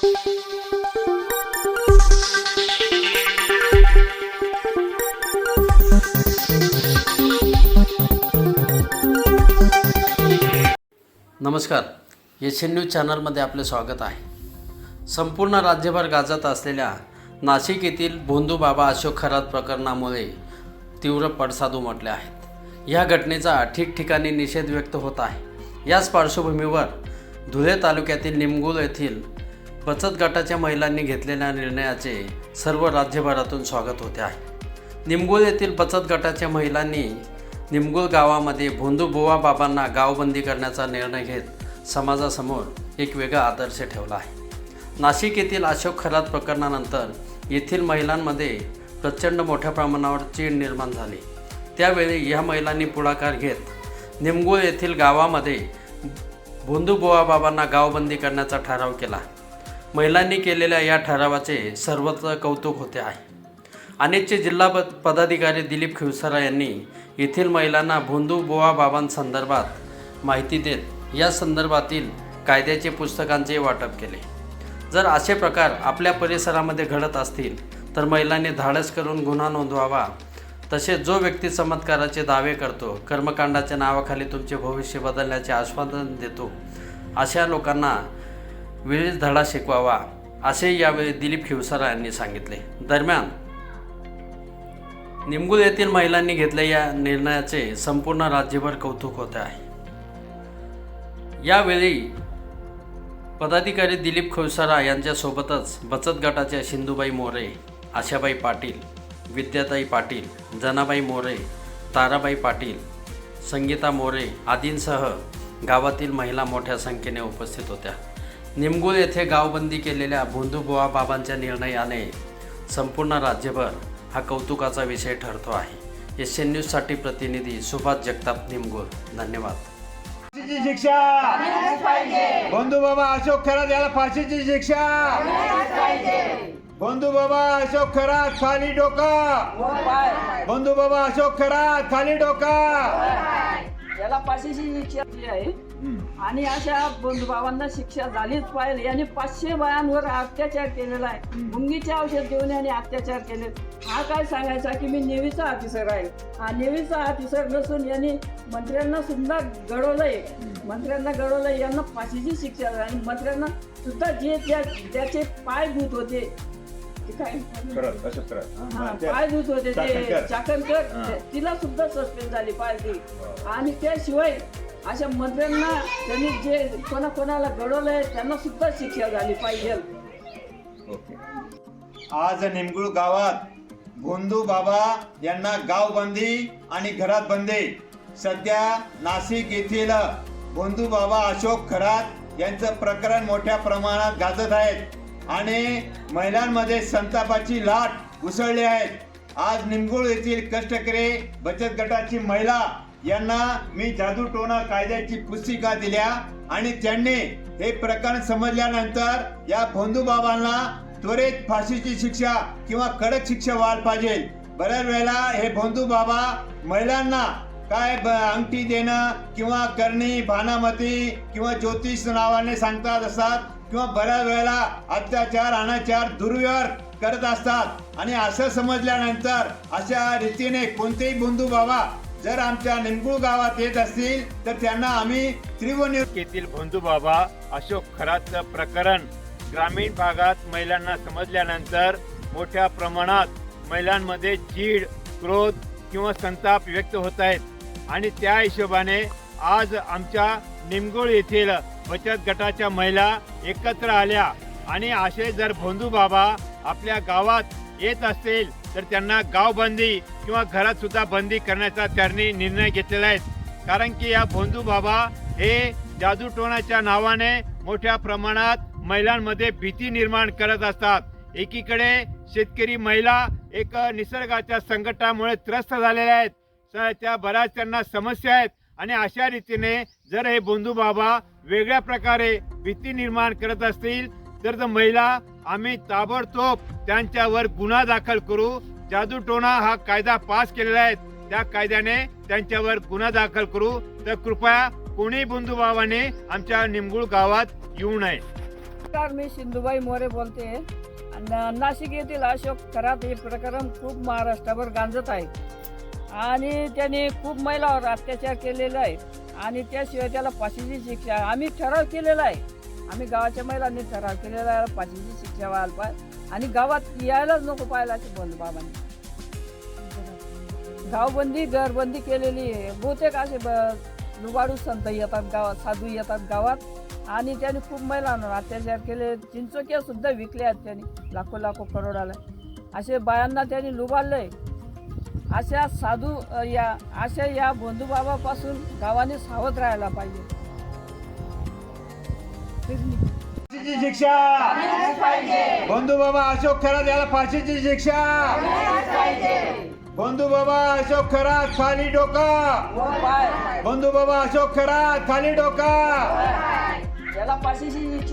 नमस्कार, Asian news चॅनलमध्ये आपले स्वागत आहे. संपूर्ण राज्यभर गाजत असलेल्या नाशिक येथील भोंदूबाबा अशोक खरात प्रकरणामुळे तीव्र पडसाद उमटले आहेत. या घटनेचा ठिकठिकाणी निषेध व्यक्त होत आहे. याच पार्श्वभूमीवर धुळे तालुक्यातील निमगुल येथील बचत गटाच्या महिलांनी घेतलेल्या निर्णयाचे सर्व राज्यभरातून स्वागत होते आहे. निमगुल येथील बचत गटाच्या महिलांनी निमगुल गावामध्ये भोंदूबुवा बाबांना गावबंदी करण्याचा निर्णय घेत समाजासमोर एक वेगळा आदर्श ठेवला आहे. नाशिक येथील अशोक खरात प्रकरणानंतर येथील महिलांमध्ये प्रचंड मोठ्या प्रमाणावर चीड निर्माण झाली. त्यावेळी या महिलांनी पुढाकार घेत निमगुल येथील गावामध्ये भोंदूबुवा बाबांना गावबंदी करण्याचा ठराव केला. महिलांनी केलेल्या या ठरावाचे सर्वत्र कौतुक होते आहे. अनेकचे जिल्हा पदाधिकारी दिलीप खिवसरा यांनी येथील महिलांना भोंदूबुवा बाबांसंदर्भात माहिती देत या संदर्भातील कायद्याचे पुस्तकांचे वाटप केले. जर असे प्रकार आपल्या परिसरामध्ये घडत असतील तर महिलांनी धाडस करून गुन्हा नोंदवावा. तसेच जो व्यक्ती चमत्काराचे दावे करतो, कर्मकांडाच्या नावाखाली तुमचे भविष्य बदलण्याचे आश्वासन देतो, अशा लोकांना वेळीच धडा शिकवावा, असे यावेळी दिलीप खिवसरा यांनी सांगितले. दरम्यान निमगुल येथील महिलांनी घेतलेल्या या निर्णयाचे संपूर्ण राज्यभर कौतुक होते आहे. यावेळी पदाधिकारी दिलीप खिवसरा यांच्यासोबतच बचत गटाच्या सिंधुबाई मोरे, आशाबाई पाटील, विद्याताई पाटील, जनाबाई मोरे, ताराबाई पाटील, संगीता मोरे आदींसह गावातील महिला मोठ्या संख्येने उपस्थित होत्या. निमगुल येथे गावबंदी केलेल्या भोंदूबुवा बाबांच्या निर्णयाने संपूर्ण राज्यभर हा कौतुकाचा विषय ठरतो आहे. एशियन न्यूजसाठी प्रतिनिधी सुभाष जगताप, निमगुल. धन्यवाद. फाशीची शिक्षा भोंदूबाबा अशोक खरात याला फाशीची शिक्षा. भोंदूबाबा अशोक खरात खाली डोका. भोंदूबाबा अशोक खरात खाली डोका. याला फाशीची शिक्षा दिली आहे आणि अशा बंधुभावांना शिक्षा झालीच पाहिजे. यांनी 500 बायांवर अत्याचार केलेला आहे. मुंगीचे औषध देऊन यांनी अत्याचार केले. हा काय सांगायचा की मी नेव्हीचा ऑफिसर आहे. हा नेव्हीचा ऑफिसर नसून यांनी मंत्र्यांना सुद्धा घडवलंय. यांना फाशीची शिक्षा झाली. मंत्र्यांना सुद्धा जे त्याचे पाय धुत होते, पाय धुत होते ते चाकणकर, तिला सुद्धा सस्पेंड झाली पाहिजे. आणि त्याशिवाय अशा मंत्र्यांना त्यांनी जे कोणाला घडवलंय त्यांना सुद्धा शिक्षा झाली पाहिजे. आज निमगुळ गावात भोंदूबाबा यांना गावबंदी आणि घरात बंदी. सध्या नाशिक येथील भोंदूबाबा अशोक खरात यांचं प्रकरण मोठ्या प्रमाणात गाजत आहेत आणि महिलांमध्ये संतापाची लाट उसळली आहे. आज निमगुळ येथील कष्टकरी बचत गटाची महिला यांना मी जादूटोणा कायद्याची पुस्तिका दिल्या आणि त्यांनी हे प्रकरण समजल्यानंतर या भोंदूबाबांना त्वरित फाशीची शिक्षा किंवा कडक शिक्षा व्हायला पाहिजे. बऱ्याच वेळेला हे भोंदूबाबा महिलांना काय अंगठी देणं किंवा करणी, भानामती किंवा ज्योतिष नावाने सांगतात असतात किंवा बऱ्याच वेळेला अत्याचार, अनाचार, दुर्व्यवहार करत असतात. आणि असं समजल्यानंतर अशा रीतीने कोणतेही भोंदूबाबा जर आमच्या निमगुळ गावात येत असतील तर त्यांना आम्ही तीव्र येथील भोंदूबाबा अशोक खरातचं प्रकरण ग्रामीण भागात महिलांना समजल्यानंतर मोठ्या प्रमाणात महिलांमध्ये चीड, क्रोध किंवा संताप व्यक्त होत आहेत. आणि त्या हिशोबाने आज आमच्या निमगुळ येथील बचत गटाच्या महिला एकत्र आल्या आणि असे जर भोंदूबाबा आपल्या गावात येत असतील तर त्यांना गावबंदी किंवा घरात सुद्धा बंदी करण्याचा त्यांनी निर्णय घेतलेला आहे. कारण की या भोंदूबाबा हे जादूटोणाच्या नावाने मोठ्या प्रमाणात महिलांमध्ये भीती निर्माण करत असतात. एकीकडे शेतकरी महिला एक निसर्गाच्या संकटामुळे त्रस्त झालेल्या आहेत. त्या बऱ्याच त्यांना समस्या आहेत आणि अशा रीतीने जर हे भोंदूबाबा वेगळ्या प्रकारे भीती निर्माण करत असतील तर महिला आम्ही ताबडतोब त्यांच्यावर गुन्हा दाखल करू. जादूटोणा हा कायदा पास केलेला आहे, त्या कायद्याने त्यांच्यावर गुन्हा दाखल करू. तर कृपया कोणी भोंदूबाबाने आमच्या निमगुळ गावात येऊ नये. पत्रकार मी सिंधुबाई मोरे बोलते. नाशिक येथील अशोक खरात हे प्रकरण खूप महाराष्ट्रभर गांजत आहे आणि त्याने खूप महिलांवर अत्याचार केलेला आहे आणि त्याशिवाय त्याला फाशीची शिक्षा. आम्ही ठराव केलेला आहे, आम्ही गावाच्या महिलांनी ठराव केलेला आहे फाशीची शिक्षा व्हायला पाहिजे आणि गावात यायलाच नको पाहिजे अशी बंधुबाबांनी गावबंदी घरबंदी केलेली आहे. बहुतेक असे लुबाडू संत येतात गावात, साधू येतात गावात आणि त्यांनी खूप महिलांवर अत्याचार केले. चिंचोक्या सुद्धा विकल्या आहेत त्यांनी लाखो करोडाला. असे बायांना त्यांनी लुबाडलंय. अशा साधू या बंधुबाबापासून गावाने सावध राहायला पाहिजे. फाशीची शिक्षा बंधू बाबा अशोक खरात याला फाशीची शिक्षा. बंधू बाबा अशोक खरात खाली डोका. बंधू बाबा अशोक खरात खाली डोका. याला फाशीची शिक्षा